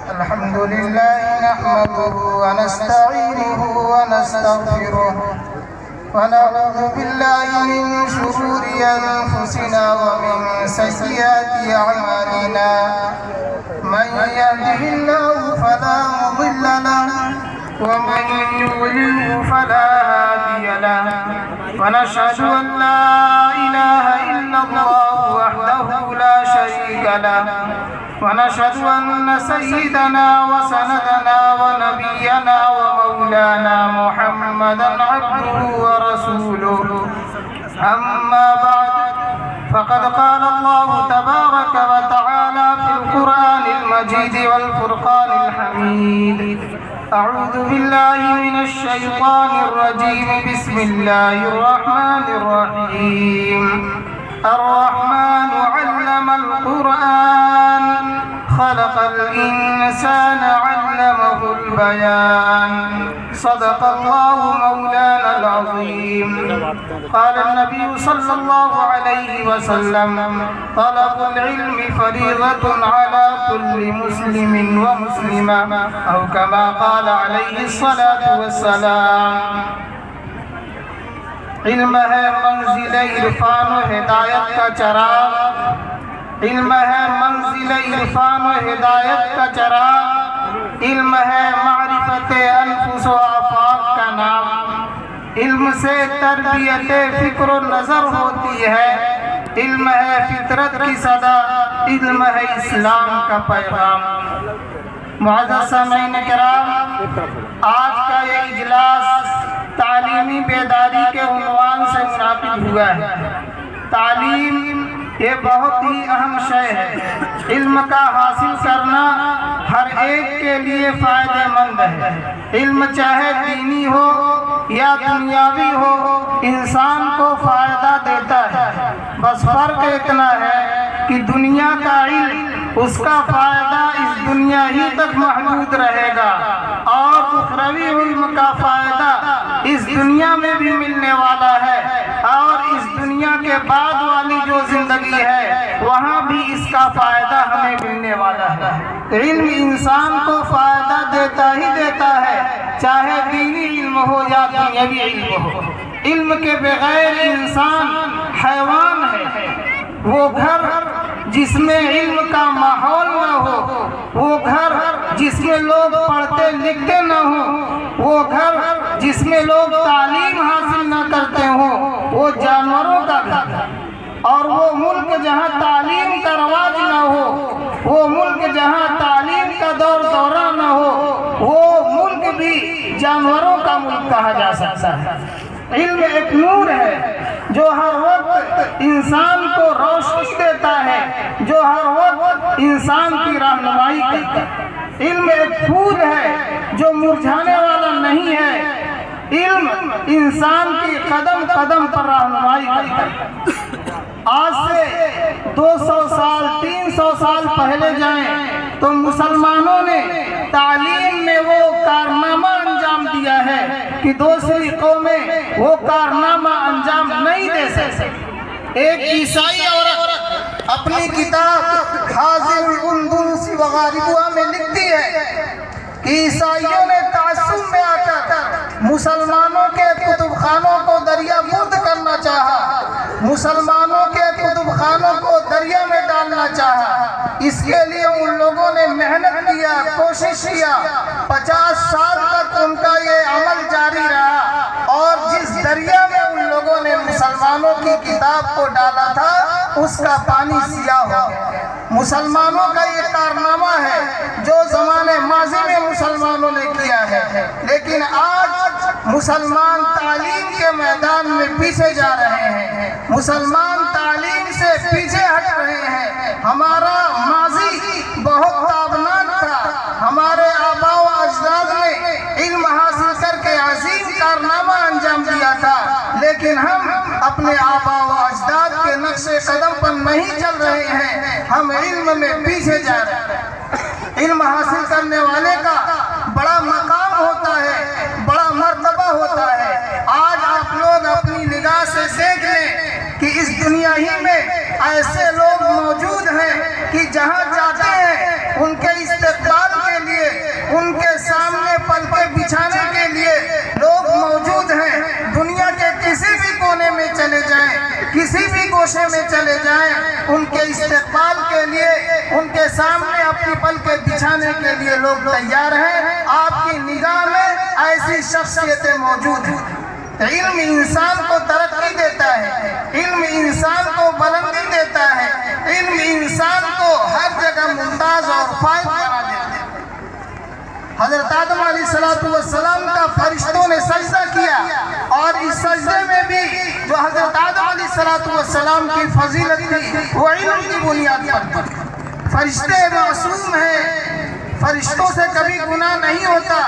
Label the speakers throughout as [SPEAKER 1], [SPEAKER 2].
[SPEAKER 1] الحمد لله نحمده ونستعينه ونستغفره ونعوذ بالله من شرور أنفسنا ومن سيئات أعمالنا من يهده الله فلا مضل له ومن يضلل فلا هادي له ونشهد أن لا إله إلا الله وحده لا شريك له ونشهد أن سيدنا وسندنا ونبينا ومولانا محمدا عبده ورسوله أما بعد فقد قال الله تبارك وتعالى في القرآن المجيد والفرقان الحميد أعوذ بالله من الشيطان الرجيم بسم الله الرحمن الرحيم الرحمن علم القرآن خلق الإنسان علمه البيان صدق الله مولانا العظيم قال النبي صلى الله عليه وسلم طلب العلم فريضة على كل مسلم ومسلمة أو كما قال عليه الصلاة والسلام علم ہے منزل عرفان و ہدایت کا چراغ علم ہے منزل عرفان و ہدایت کا چراغ علم ہے معرفت انفس و آفاق کا نام علم سے تربیت فکر و نظر ہوتی ہے علم ہے فطرت کی صدا علم ہے اسلام کا پیغام معزز سامعین کرام آج کا یہ اجلاس تعلیمی بیداری کے عنوان سے منعقد ہوا ہے تعلیم یہ بہت ہی اہم شے ہے علم کا حاصل کرنا ہر ایک کے لیے فائدہ مند ہے علم چاہے دینی ہو یا دنیاوی ہو انسان کو فائدہ دیتا ہے بس فرق اتنا ہے کہ دنیا کا علم اس کا فائدہ اس دنیا ہی تک محدود رہے گا اور اخروی علم کا فائدہ اس دنیا میں بھی ملنے والا ہے اور اس دنیا کے بعد والی جو زندگی ہے وہاں بھی اس کا فائدہ ہمیں ملنے والا ہے علم انسان کو فائدہ دیتا ہی دیتا ہے چاہے دینی علم ہو یا دنیاوی علم ہو علم کے بغیر انسان حیوان ہے وہ گھر جس میں علم کا ماحول نہ ہو وہ گھر جس میں لوگ پڑھتے لکھتے نہ ہوں وہ گھر جس میں لوگ تعلیم حاصل نہ کرتے ہوں وہ جانوروں کا گھر اور وہ ملک جہاں تعلیم کا رواج نہ ہو وہ ملک جہاں تعلیم کا دور دورہ نہ ہو وہ ملک بھی جانوروں کا ملک کہا جا سکتا ہے علم ایک نور ہے جو ہر وقت انسان کو روشنی دیتا ہے جو ہر وقت انسان کی رہنمائی کرتا ہے علم ایک پھول ہے جو مرجھانے والا نہیں ہے علم انسان کی قدم قدم پر رہنمائی کرتا ہے آج سے 200 سال 300 سال پہلے جائیں تو مسلمانوں نے تعلیم میں وہ کارنامہ انجام دیا ہے کہ دوسری قومیں وہ کارنامہ انجام نہیں دے سکتے ایک عیسائی عورت اپنی کتاب حاضر الاندلس وغاربها میں لکھتی ہے کہ عیسائیوں نے تعصب میں آ کر مسلمانوں کے کتب خانوں کو دریا برد کرنا چاہا مسلمانوں کے کتب خانوں کو دریا میں ڈالنا چاہا اس کے لیے ان لوگوں نے محنت کیا کوشش کیا 50 سال تک ان کا یہ عمل جاری رہا اور جس دریا میں ان لوگوں نے مسلمانوں کی کتاب کو ڈالا تھا اس کا پانی سیاہ ہو گیا مسلمانوں کا یہ کارنامہ ہے جو زمانے ماضی میں مسلمانوں نے کیا ہے لیکن آج مسلمان تعلیم کے میدان میں پیچھے جا رہے ہیں مسلمان تعلیم سے پیچھے ہٹ رہے ہیں ہمارا ماضی بہت تابناک تھا ہمارے آباء و اجداد نے علم حاصل کر کے عظیم کارنامہ انجام دیا تھا لیکن ہم اپنے آباء و اجداد کے نقش قدم پر نہیں چل رہے ہیں ہم علم میں پیچھے جا رہے ہیں علم حاصل کرنے والے کا بڑا مقام ہوتا ہے بڑا مرتبہ ہوتا ہے آج آپ لوگ اپنی نگاہ سے دیکھ لیں کہ اس دنیا ہی میں ایسے لوگ موجود ہیں کہ جہاں جاتے ہیں ان کے استقبال کے گوشے میں چلے جائیں، ان کے استقبال کے لیے، ان کے سامنے اپنی پلکیں بچھانے کے لیے لوگ تیار ہیں۔ آپ کی نگاہ میں ایسی شخصیتیں موجود ہیں۔ علم انسان کو ترقی دیتا ہے، علم انسان کو بلندی دیتا ہے، علم انسان کو ہر جگہ ممتاز اور فائز بنا دیتا ہے۔ حضرت آدم علیہ السلام کا فرشتوں نے سجدہ کیا، اور اس سجدے میں بھی جو حضرت آدم علیہ السلام کی فضیلت تھی وہ علم کی بنیاد پر تھی۔ فرشتے معصوم ہیں، فرشتوں سے کبھی گناہ نہیں ہوتا،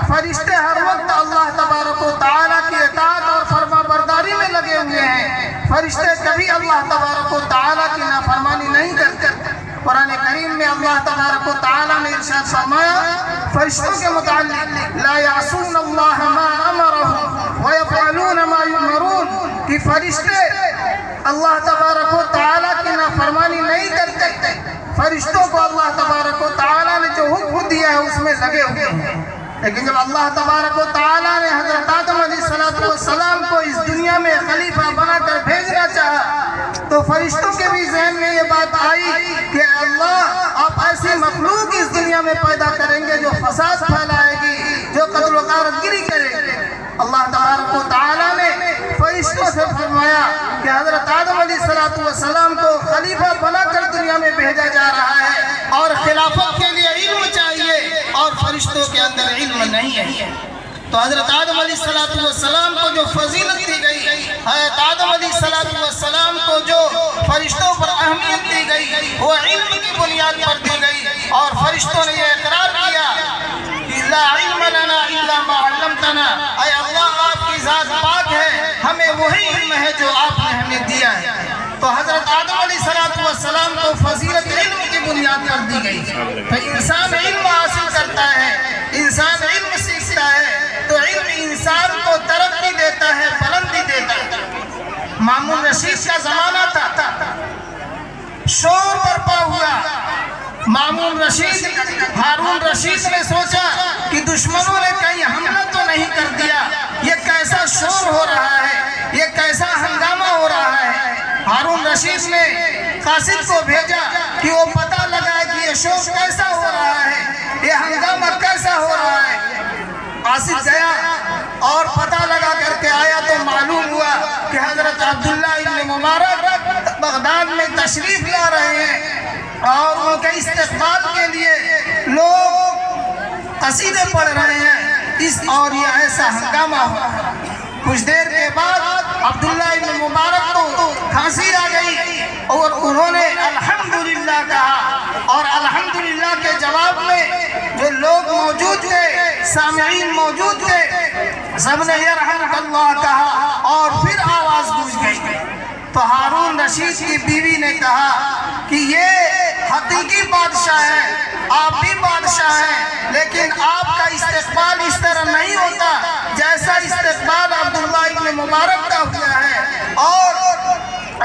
[SPEAKER 1] فرشتے ہر وقت اللہ تبارک و تعالیٰ کی اطاعت اور فرما برداری میں لگے ہوئے ہیں، فرشتے کبھی اللہ تبارک و تعالیٰ کی نافرمانی نہیں کرتے۔ قرآن کریم میں اللہ تبارک و تعالیٰ نے ارشاد فرمایا فرشتوں کے متعلق، لا یعصون اللہ ما امرهم ویفعلون ما یؤمرون، کہ فرشتے اللہ تبارک و تعالیٰ کی نافرمانی نہیں کرتے، فرشتوں کو اللہ تبارک و تعالیٰ نے جو حکم دیا ہے اس میں لگے ہوئے ہیں۔ لیکن جب اللہ تبارک و تعالیٰ نے حضرت آدم علیہ السلام کو اس دنیا میں خلیفہ بنا کر بھیجنا چاہا تو فرشتوں کے بھی ذہن میں یہ بات آئی کہ اللہ آپ ایسی مخلوق اس دنیا میں پیدا کریں گے جو فساد پھیلائے گی، جو قتل و غارت گری کرے گی۔ اللہ تبارک و تعالیٰ نے فرشتوں سے فرمایا کہ حضرت آدم علیہ السلام کو خلیفہ بنا کر دنیا میں بھیجا جا رہا ہے، اور خلافت کے لیے علم چاہیے، اور فرشتوں کے اندر علم نہیں ہے۔ تو حضرت آدم علیہ السلام کو جو فضیلت دی گئی، حضرت آدم علیہ السلام کو جو فرشتوں پر اہمیت دی گئی وہ علم کی بنیاد پر دی گئی، اور فرشتوں نے یہ اقرار کیا کہ لا علم لنا الا ما علمتنا، اے اللہ آپ کی ذات پاک ہے، ہمیں وہی علم ہے جو آپ نے ہمیں دیا ہے۔ تو حضرت آدم علیہ السلام کو فضیلت علم کی بنیاد پر دی گئی۔ تو انسان علم حاصل کرتا ہے، انسان علم سیکھتا ہے تو علم انسان کو ترقی دیتا ہے، بلندی دیتا ہے۔ مامون رشید کا زمانہ تھا، شور برپا ہوا، مامون رشید، ہارون رشید نے سوچا کہ دشمنوں نے کہیں حملہ تو نہیں کر دیا، یہ کیسا شور ہو رہا ہے، یہ کیسا ہنگامہ ہو رہا ہے۔ ہارون رشید نے قاصد کو بھیجا کہ وہ پتہ لگائے کہ یہ شور کیسا ہو رہا ہے، یہ ہنگامہ کیسا ہو رہا ہے۔ قاصد گیا اور پتہ لگا کر کے آیا تو معلوم ہوا کہ حضرت عبداللہ ابن مبارک بغداد میں تشریف لا رہے ہیں، اور ان کے استقبال کے لیے لوگ قصیدے پڑھ رہے ہیں، اور یہ ایسا ہنگامہ ہوا۔ کچھ دیر کے بعد عبداللہ ابن مبارک کو کھانسی آ گئی، اور انہوں نے الحمدللہ کہا، اور الحمدللہ کے جواب میں جو لوگ موجود تھے، سامعین موجود تھے، سب نے یرحمک اللہ کہا، اور پھر آواز گونج گئی۔ تو ہارون رشید کی بیوی نے کہا کہ یہ حقیقی بادشاہ ہے، آپ بھی بادشاہ ہیں، لیکن آپ کا استقبال اس طرح نہیں ہوتا جیسا استقبال عبداللہ ابن مبارک کا ہوا ہے۔ اور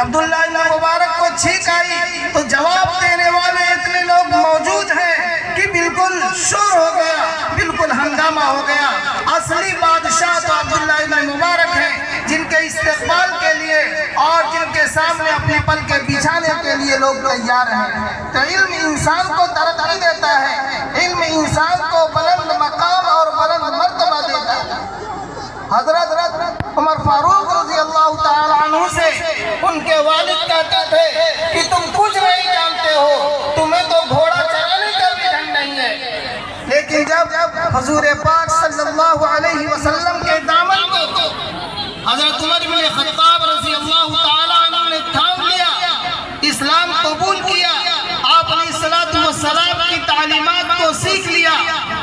[SPEAKER 1] عبداللہ ابن مبارک کو چھینک آئی تو جواب دینے والے اتنے لوگ موجود ہیں کہ بالکل شور ہو گیا، بالکل ہنگامہ ہو گیا۔ اصلی بادشاہ تو عبداللہ ابن مبارک ہیں، جن کے استقبال کے لیے اور جن کے سامنے اپنی پلکیں بچھانے کے لیے لوگ تیار ہیں۔ تو علم انسان کو ترقی دیتا ہے، علم انسان کو بلند مقام اور بلند مرتبہ دیتا ہے۔ حضرت عمر فاروق رضی اللہ تعالیٰ عنہ سے ان کے والد کہتے تھے کہ تم کچھ نہیں جانتے ہو، تمہیں تو گھوڑا چلانے کا بھی ڈھنگ نہیں ہے۔ لیکن جب حضور پاک صلی اللہ علیہ وسلم کے دامن کو حضرت عمر بن خطاب رضی اللہ تعالیٰ عنہ نے تھام لیا، اسلام قبول کیا، آپ علیہ السلام کی تعلیمات کو سیکھ لیا،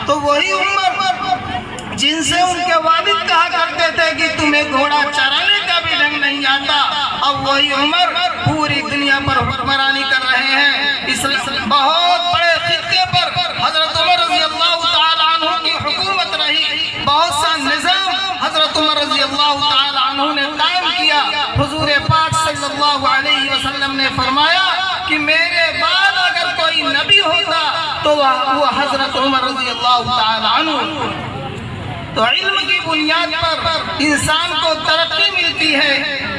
[SPEAKER 1] تو وہی عمر جن سے ان کے والد کہا کرتے تھے کہ تمہیں گھوڑا چرانے کا بھی ڈھنگ نہیں آتا، اب وہی عمر پوری دنیا پر حکمرانی کر رہے ہیں۔ اس بہت بڑے خطے پر حضرت عمر رضی اللہ تعالیٰ عنہ کی حکومت رہی، بہت سا نظام حضرت عمر رضی اللہ تعالیٰ عنہ نے قائم کیا۔ حضور پاک صلی اللہ علیہ وسلم نے فرمایا کہ میرے بعد اگر کوئی نبی ہوتا تو وہ حضرت عمر رضی اللہ تعالیٰ عنہ۔ تو علم کی بنیاد پر انسان کو ترقی ملتی ہے،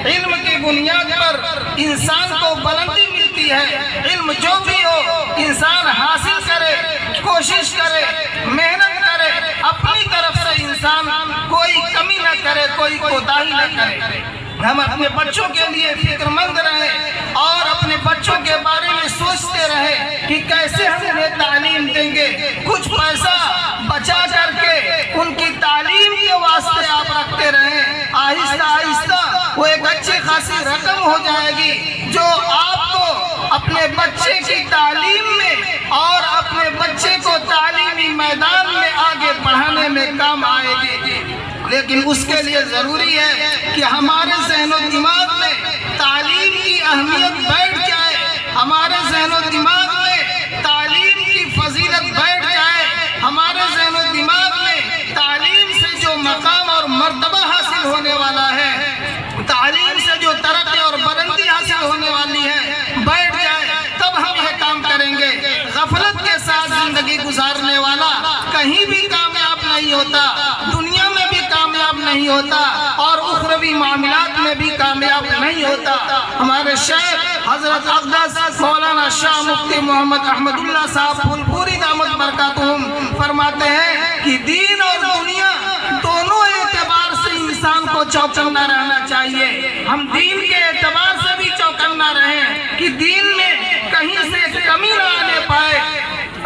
[SPEAKER 1] علم کی بنیاد پر انسان کو بلندی ملتی ہے۔ علم جو بھی ہو انسان حاصل کرے، کوشش کرے، محنت کرے، اپنی طرف سے انسان کوئی کمی نہ کرے، کوئی کوتاہی نہ کرے۔ ہم اپنے بچوں کے لیے فکر مند رہیں اور اپنے بچوں کے بارے میں سوچتے رہیں کہ کیسے ہم انہیں تعلیم دیں گے۔ کچھ پیسہ بچا کر کے ان کی تعلیم کے واسطے آپ رکھتے رہیں، آہستہ آہستہ وہ ایک اچھی خاصی رقم ہو جائے گی جو آپ کو اپنے بچے کی تعلیم میں اور اپنے بچے کو تعلیمی میدان میں آگے بڑھانے میں کام آئے گی۔ لیکن اس کے لیے ضروری ہے کہ ہمارے ذہن و دماغ میں تعلیم کی اہمیت بیٹھ جائے، ہمارے ذہن و دماغ میں تعلیم کی فضیلت بیٹھ جائے، ہمارے ذہن و دماغ میں تعلیم سے جو مقام اور مرتبہ حاصل ہونے والا ہے، تعلیم سے جو ترقی اور بلندی حاصل ہونے والی ہے بیٹھ جائے، تب ہم یہ کام کریں گے۔ غفلت کے ساتھ زندگی گزارنے والا کہیں بھی کامیاب نہیں ہوتا، دنیا میں بھی کامیاب نہیں ہوتا اور اخروی معاملات میں بھی کامیاب نہیں ہوتا۔ ہمارے شیخ حضرت اقدس مولانا شاہ مفتی محمد احمد اللہ صاحب پھولپوری دامت برکاتہم فرماتے ہیں کہ دین اور دنیا دونوں اعتبار سے انسان کو چوکنا رہنا چاہیے۔ ہم دین کے اعتبار سے بھی چوکنا رہیں کہ دین میں کہیں سے کمی نہ آنے پائے،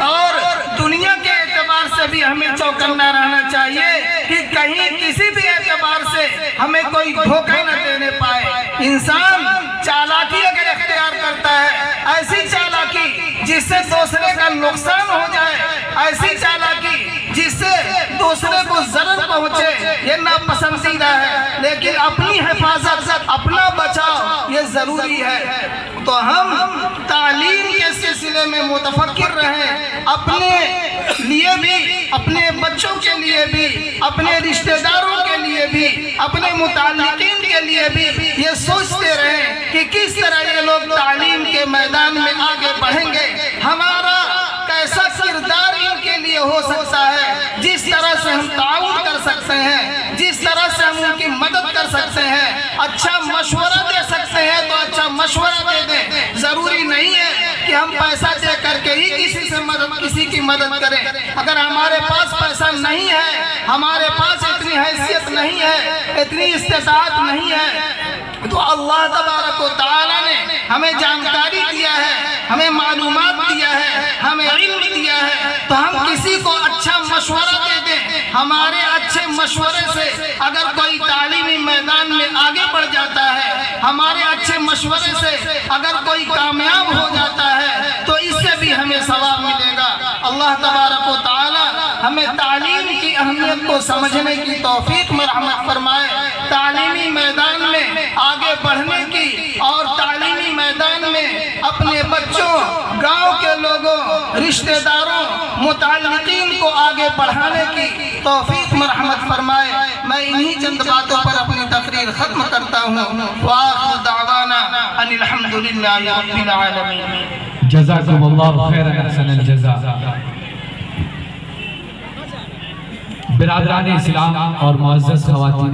[SPEAKER 1] اور دنیا کے اعتبار سے بھی ہمیں چوکنا رہنا چاہیے کہ کہیں کسی بھی اعتبار سے ہمیں کوئی دھوکہ نہ دینے پائے۔ انسان چالاکی اگر اختیار کرتا ہے، ایسی چالاکی جس سے دوسرے کا نقصان ہو جائے، ایسی چالاکی جس سے دوسرے کو ضرر پہنچے، یہ ناپسندیدہ ہے، لیکن اپنی حفاظت، اپنا بچاؤ یہ ضروری ہے۔ تو ہم تعلیم کے سلسلے میں متفکر رہیں، اپنے لیے بھی، اپنے بچوں کے لیے بھی، اپنے رشتہ داروں کے لیے بھی، اپنے متعلقین کے لیے بھی یہ سوچتے رہیں کہ کس طرح یہ لوگ تعلیم کے میدان میں آگے بڑھیں گے، ہمارا کیسا کردار ان کے لیے ہو سکتا ہے، جس طرح سے ہم تعاون کر سکتے ہیں، جس طرح سے ہم ان کی مدد کر سکتے ہیں، اچھا مشورہ دے سکتے ہیں تو اچھا مشورہ دے دیں۔ ضروری نہیں ہے کہ ہم پیسہ دے کر کے ہی کسی کی مدد کریں۔ اگر ہمارے پاس پیسہ نہیں ہے، ہمارے پاس اتنی حیثیت نہیں ہے، اتنی استطاعت نہیں ہے، تو اللہ تبارک و تعالیٰ نے ہمیں جانکاری دیا ہے، ہمیں معلومات دیا ہے، ہمیں علم دیا ہے، تو ہم کسی کو اچھا مشورہ دے دیں۔ ہمارے اچھے مشورے سے اگر کوئی تعلیمی میدان میں آگے بڑھ جاتا ہے، ہمارے اچھے مشورے سے اگر کوئی کامیاب ہو جاتا ہے تو اس سے بھی ہمیں ثواب ملے گا۔ اللہ تبارک و تعالی ہمیں تعلیم کی اہمیت کو سمجھنے کی توفیق میں رحمت فرمائے، تعلیمی میدان میں آگے بڑھنے کی اور تعلیمی میدان میں اپنے بچوں، گاؤں کے لوگوں، رشتہ داروں، متعلقین کو آگے بڑھانے کی توفیق میں رحمت فرمائے۔ میں انہی چند باتوں پر اپنی تقریر ختم کرتا ہوں۔ وآخر دعوانا ان الحمدللہ رب العالمین۔
[SPEAKER 2] جزاکم اللہ خیرا احسن الجزا۔ برادران اسلام اور معزز خواتین